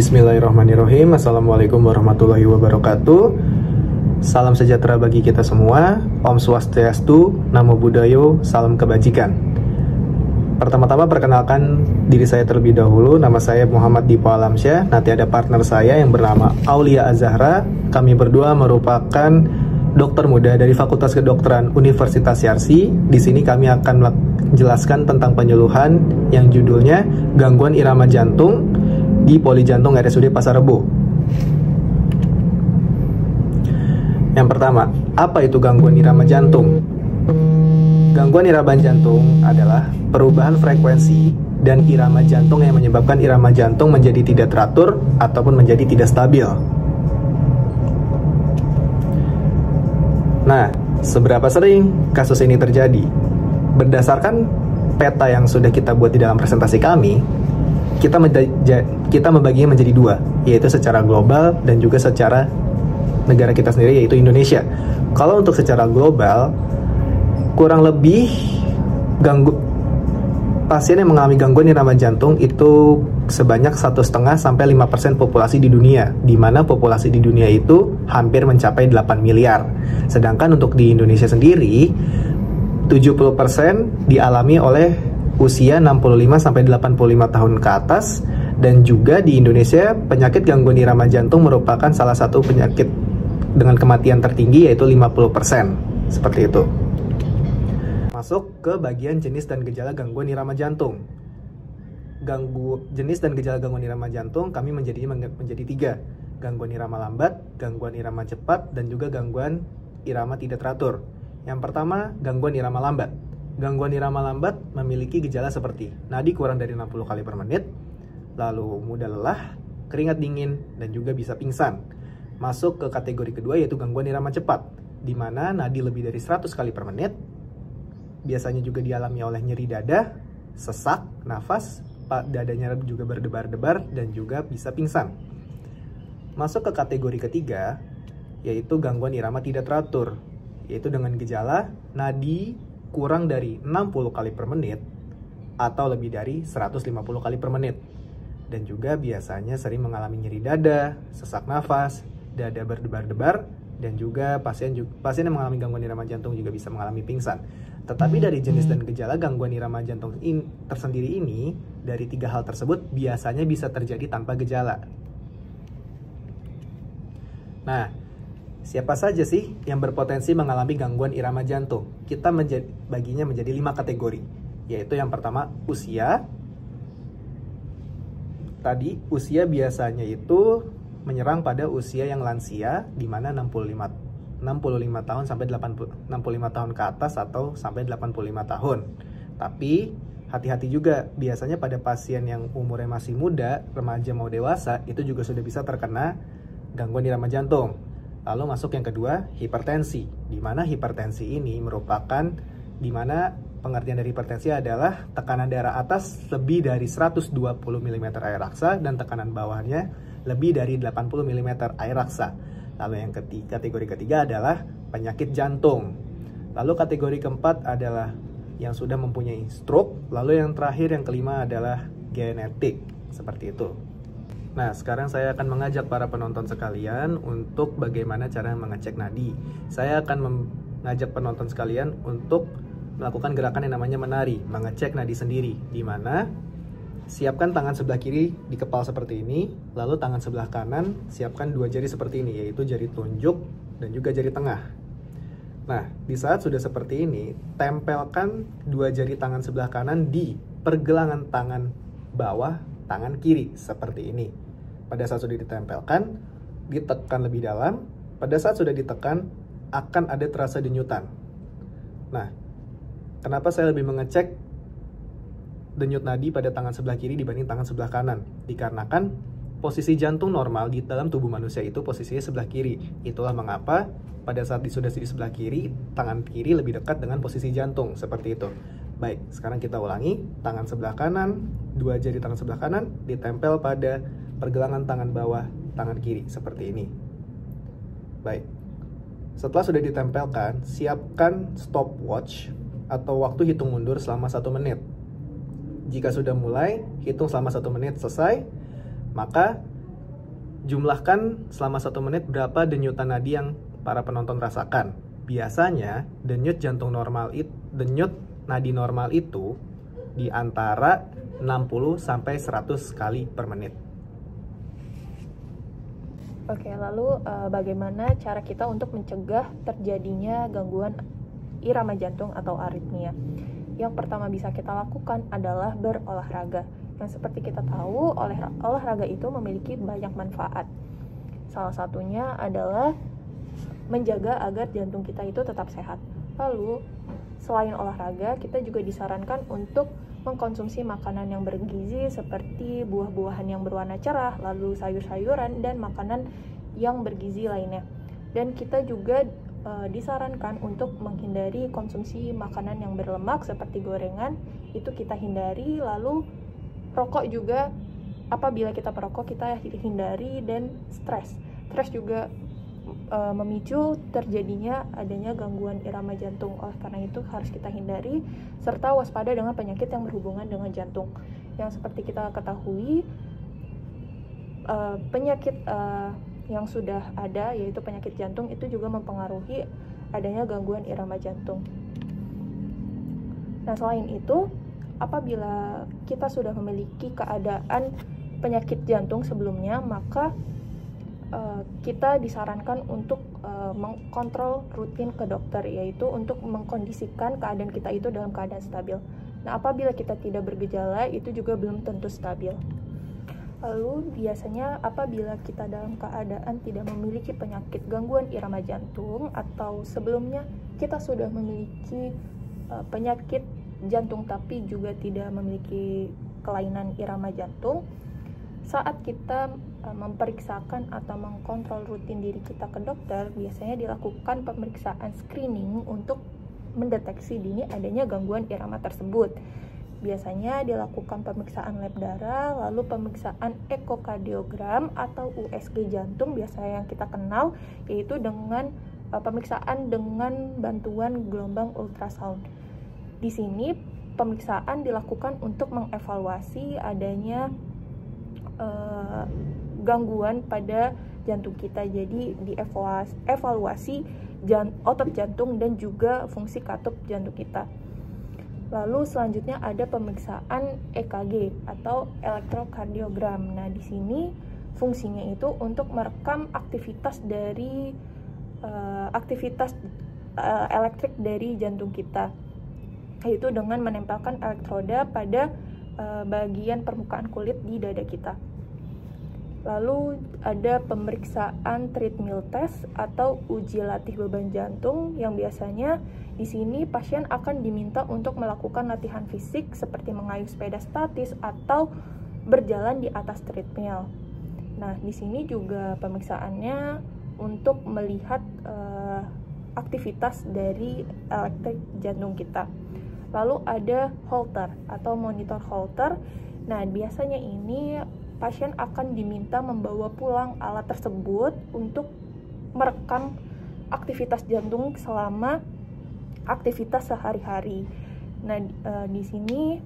Bismillahirrahmanirrahim. Assalamualaikum warahmatullahi wabarakatuh. Salam sejahtera bagi kita semua. Om Swastiastu, Namo Buddhayo, salam kebajikan. Pertama-tama perkenalkan diri saya terlebih dahulu. Nama saya Muhammad Dipo Alamsyah. Nanti ada partner saya yang bernama Aulia Azahra. Kami berdua merupakan dokter muda dari Fakultas Kedokteran Universitas Yarsi. Di sini kami akan menjelaskan tentang penyuluhan yang judulnya gangguan irama jantung di Poli Jantung RSUD Pasar Rebo. Yang pertama, apa itu gangguan irama jantung? Gangguan irama jantung adalah perubahan frekuensi dan irama jantung yang menyebabkan irama jantung menjadi tidak teratur ataupun menjadi tidak stabil. Nah, seberapa sering kasus ini terjadi? Berdasarkan peta yang sudah kita buat di dalam presentasi kami, kita membaginya menjadi dua, yaitu secara global dan juga secara negara kita sendiri, yaitu Indonesia. Kalau untuk secara global, kurang lebih pasien yang mengalami gangguan irama jantung itu sebanyak 1,5 sampai 5% populasi di dunia, di mana populasi di dunia itu hampir mencapai 8 miliar. Sedangkan untuk di Indonesia sendiri, 70% dialami oleh usia 65 sampai 85 tahun ke atas, dan juga di Indonesia penyakit gangguan irama jantung merupakan salah satu penyakit dengan kematian tertinggi, yaitu 50%. Seperti itu. Masuk ke bagian jenis dan gejala gangguan irama jantung. Jenis dan gejala gangguan irama jantung kami menjadi 3. Gangguan irama lambat, gangguan irama cepat, dan juga gangguan irama tidak teratur. Yang pertama, gangguan irama lambat. Gangguan irama lambat memiliki gejala seperti nadi kurang dari 60 kali per menit, lalu mudah lelah, keringat dingin, dan juga bisa pingsan. Masuk ke kategori kedua, yaitu gangguan irama cepat, di mana nadi lebih dari 100 kali per menit, biasanya juga dialami oleh nyeri dada, sesak, nafas, dadanya juga berdebar-debar, dan juga bisa pingsan. Masuk ke kategori ketiga, yaitu gangguan irama tidak teratur, yaitu dengan gejala nadi kurang dari 60 kali per menit atau lebih dari 150 kali per menit, dan juga biasanya sering mengalami nyeri dada, sesak nafas, dada berdebar-debar, dan juga pasien yang mengalami gangguan irama jantung juga bisa mengalami pingsan. Tetapi dari jenis dan gejala gangguan irama jantung tersendiri ini, dari 3 hal tersebut biasanya bisa terjadi tanpa gejala. Nah, siapa saja sih yang berpotensi mengalami gangguan irama jantung? Kita baginya menjadi 5 kategori, yaitu yang pertama usia. Tadi usia biasanya itu menyerang pada usia yang lansia, di mana 65 tahun sampai 65 tahun ke atas atau sampai 85 tahun. Tapi hati-hati juga, biasanya pada pasien yang umurnya masih muda, remaja mau dewasa, itu juga sudah bisa terkena gangguan irama jantung. Lalu masuk yang kedua, hipertensi, di mana hipertensi ini merupakan, di mana pengertian dari hipertensi adalah tekanan darah atas lebih dari 120 mm air raksa dan tekanan bawahnya lebih dari 80 mm air raksa. Lalu yang kategori ketiga adalah penyakit jantung. Lalu kategori keempat adalah yang sudah mempunyai stroke. Lalu yang terakhir, yang kelima adalah genetik. Seperti itu. Nah, sekarang saya akan mengajak para penonton sekalian untuk bagaimana cara mengecek nadi. Saya akan mengajak penonton sekalian untuk melakukan gerakan yang namanya menari, mengecek nadi sendiri, di mana siapkan tangan sebelah kiri di kepala seperti ini, lalu tangan sebelah kanan siapkan 2 jari seperti ini, yaitu jari tunjuk dan juga jari tengah. Nah, di saat sudah seperti ini, tempelkan 2 jari tangan sebelah kanan di pergelangan tangan bawah tangan kiri seperti ini. Pada saat sudah ditempelkan, ditekan lebih dalam. Pada saat sudah ditekan, akan ada terasa denyutan. Nah, kenapa saya lebih mengecek denyut nadi pada tangan sebelah kiri dibanding tangan sebelah kanan? Dikarenakan posisi jantung normal di dalam tubuh manusia itu posisinya sebelah kiri. Itulah mengapa pada saat sudah di sebelah kiri, tangan kiri lebih dekat dengan posisi jantung, seperti itu. Baik, sekarang kita ulangi. Tangan sebelah kanan, 2 jari tangan sebelah kanan ditempel pada pergelangan tangan bawah tangan kiri, seperti ini. Baik, setelah sudah ditempelkan, siapkan stopwatch atau waktu hitung mundur selama 1 menit. Jika sudah mulai, hitung selama 1 menit selesai, maka Jumlahkan selama 1 menit berapa denyutan nadi yang para penonton rasakan. Biasanya denyut nadi normal itu di antara 60 sampai 100 kali per menit. Oke, lalu bagaimana cara kita untuk mencegah terjadinya gangguan irama jantung atau aritmia? Yang pertama bisa kita lakukan adalah berolahraga. Yang seperti kita tahu, olahraga itu memiliki banyak manfaat. Salah satunya adalah menjaga agar jantung kita itu tetap sehat. Lalu, selain olahraga, kita juga disarankan untuk mengkonsumsi makanan yang bergizi seperti buah-buahan yang berwarna cerah, lalu sayur-sayuran, dan makanan yang bergizi lainnya. Dan kita juga disarankan untuk menghindari konsumsi makanan yang berlemak seperti gorengan, itu kita hindari. Lalu rokok juga, apabila kita perokok kita hindari. Dan stres juga memicu terjadinya adanya gangguan irama jantung. Oleh karena itu harus kita hindari, serta waspada dengan penyakit yang berhubungan dengan jantung. Yang seperti kita ketahui, penyakit yang sudah ada, yaitu penyakit jantung, itu juga mempengaruhi adanya gangguan irama jantung. Nah, selain itu, apabila kita sudah memiliki keadaan penyakit jantung sebelumnya, maka kita disarankan untuk mengkontrol rutin ke dokter, yaitu untuk mengkondisikan keadaan kita itu dalam keadaan stabil. Nah, apabila kita tidak bergejala, itu juga belum tentu stabil. Lalu biasanya apabila kita dalam keadaan tidak memiliki penyakit gangguan irama jantung, atau sebelumnya kita sudah memiliki penyakit jantung tapi juga tidak memiliki kelainan irama jantung, saat kita memeriksakan atau mengkontrol rutin diri kita ke dokter, biasanya dilakukan pemeriksaan screening untuk mendeteksi dini adanya gangguan irama tersebut. Biasanya dilakukan pemeriksaan lab darah, lalu pemeriksaan ekokardiogram atau USG jantung biasanya yang kita kenal, yaitu dengan pemeriksaan dengan bantuan gelombang ultrasound. Di sini pemeriksaan dilakukan untuk mengevaluasi adanya gangguan pada jantung kita. Jadi dievaluasi otot jantung dan juga fungsi katup jantung kita. Lalu selanjutnya ada pemeriksaan EKG atau elektrokardiogram. Nah, di sini fungsinya itu untuk merekam aktivitas elektrik dari jantung kita, yaitu dengan menempelkan elektroda pada bagian permukaan kulit di dada kita. Lalu ada pemeriksaan treadmill test atau uji latih beban jantung, yang biasanya di sini pasien akan diminta untuk melakukan latihan fisik seperti mengayuh sepeda statis atau berjalan di atas treadmill. Nah, di sini juga pemeriksaannya untuk melihat aktivitas dari elektrik jantung kita. Lalu ada Holter atau monitor Holter. Nah, biasanya ini pasien akan diminta membawa pulang alat tersebut untuk merekam aktivitas jantung selama aktivitas sehari-hari. Nah, di sini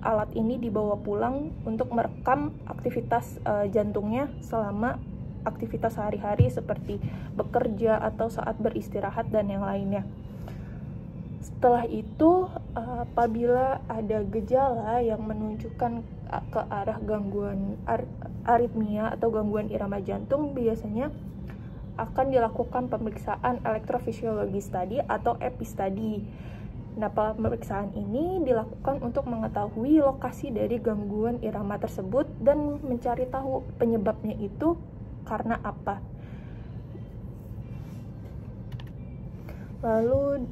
alat ini dibawa pulang untuk merekam aktivitas jantungnya selama aktivitas sehari-hari seperti bekerja atau saat beristirahat dan yang lainnya. Setelah itu, apabila ada gejala yang menunjukkan ke arah gangguan aritmia atau gangguan irama jantung, biasanya akan dilakukan pemeriksaan elektrofisiologi study atau EPI study. Nah, pemeriksaan ini dilakukan untuk mengetahui lokasi dari gangguan irama tersebut dan mencari tahu penyebabnya itu karena apa. Lalu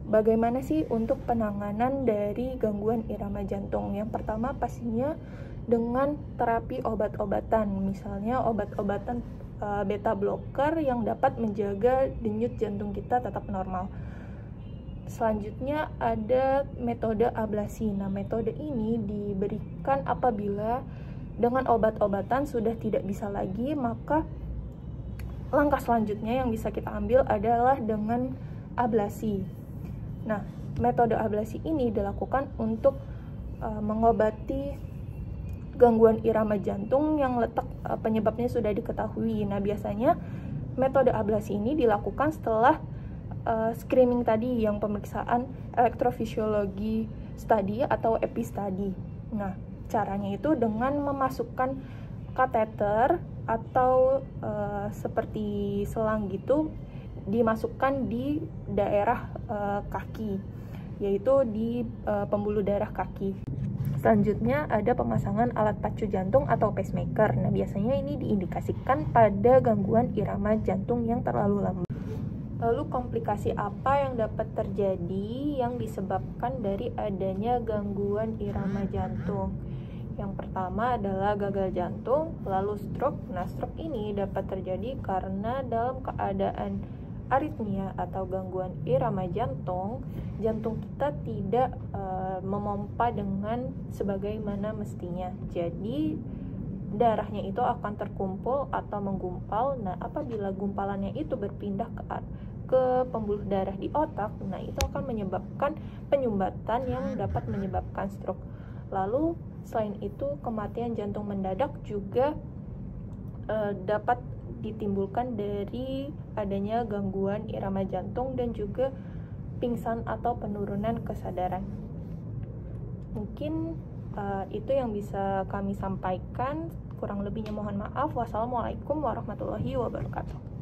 bagaimana sih untuk penanganan dari gangguan irama jantung? Yang pertama pastinya dengan terapi obat-obatan, misalnya obat-obatan beta blocker yang dapat menjaga denyut jantung kita tetap normal. Selanjutnya ada metode ablasi. Nah, metode ini diberikan apabila dengan obat-obatan sudah tidak bisa lagi, maka langkah selanjutnya yang bisa kita ambil adalah dengan ablasi. Nah, metode ablasi ini dilakukan untuk mengobati gangguan irama jantung yang letak penyebabnya sudah diketahui. Nah, biasanya metode ablasi ini dilakukan setelah screening tadi, yang pemeriksaan elektrofisiologi study atau epi study. Nah, caranya itu dengan memasukkan kateter atau seperti selang gitu, dimasukkan di daerah kaki, yaitu di pembuluh darah kaki. Selanjutnya ada pemasangan alat pacu jantung atau pacemaker. Nah, biasanya ini diindikasikan pada gangguan irama jantung yang terlalu lambat. Lalu komplikasi apa yang dapat terjadi yang disebabkan dari adanya gangguan irama jantung? Yang pertama adalah gagal jantung, lalu stroke. Nah, stroke ini dapat terjadi karena dalam keadaan aritmia atau gangguan irama jantung, jantung kita tidak memompa dengan sebagaimana mestinya. Jadi darahnya itu akan terkumpul atau menggumpal. Nah, apabila gumpalannya itu berpindah ke pembuluh darah di otak, nah itu akan menyebabkan penyumbatan yang dapat menyebabkan stroke. Lalu selain itu, kematian jantung mendadak juga dapat ditimbulkan dari adanya gangguan irama jantung dan juga pingsan atau penurunan kesadaran. Mungkin itu yang bisa kami sampaikan. Kurang lebihnya mohon maaf. Wassalamualaikum warahmatullahi wabarakatuh.